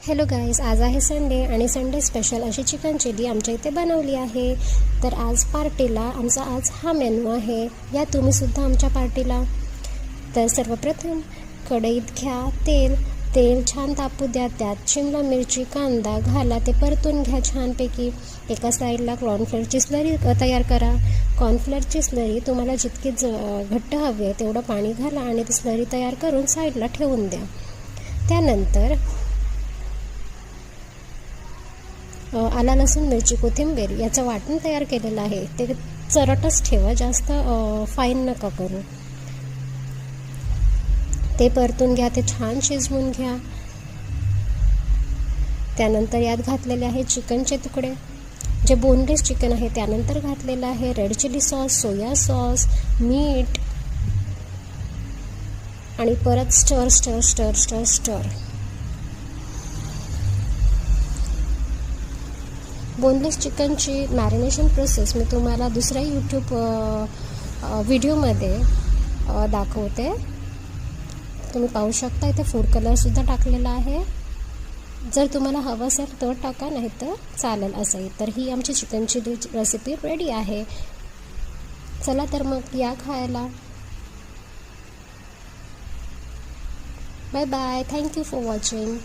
Hello guys, आज आहे Sunday आणि संडे स्पेशल अशी चिकन चिली आमच्या इथे बनवली आहे. तर आज पार्टीला आमचा आज हा मेनू आहे. या तुम्हीसुद्धा आमच्या पार्टीला. तर सर्वप्रथम कढईत घ्या तेल छान तापू द्या. त्यात शिमला मिरची कांदा घाला, ते परतून घ्या छानपैकी. एका साईडला कॉर्नफ्लोअरची स्लरी तयार करा. कॉर्नफ्लोअरची स्लरी तुम्हाला जितकी घट्ट हवी आहे तेवढं पाणी घाला आणि ती स्लरी तयार करून साईडला ठेवून द्या. त्यानंतर आला लसूण मिरची कोथिंबीर याचं वाटण तयार केलेलं आहे. ते चरटच ठेवा, जास्त फाईन नका करू. ते परतून घ्या, ते छान शिजवून घ्या. त्यानंतर यात घातलेले आहे चिकनचे तुकडे, जे बोनलेस चिकन आहे त्यानंतर घातलेलं आहे. Red chili sauce, soya sauce, मीठ आणि परत स्टर स्टर स्टर स्टर स्टर. बोनलेस चिकनची मॅरिनेशन प्रोसेस मी तुम्हाला दुसऱ्या यूट्यूब व्हिडिओमध्ये दाखवते. तुम्ही पाहू शकता, इथे फूड कलरसुद्धा टाकलेला आहे. जर तुम्हाला हवं असेल तर टाका, नाही तर चालेल असंही. तर ही आमची चिकनची रेसिपी रेडी आहे. चला तर मग या खायला. Bye bye. Thank you for watching.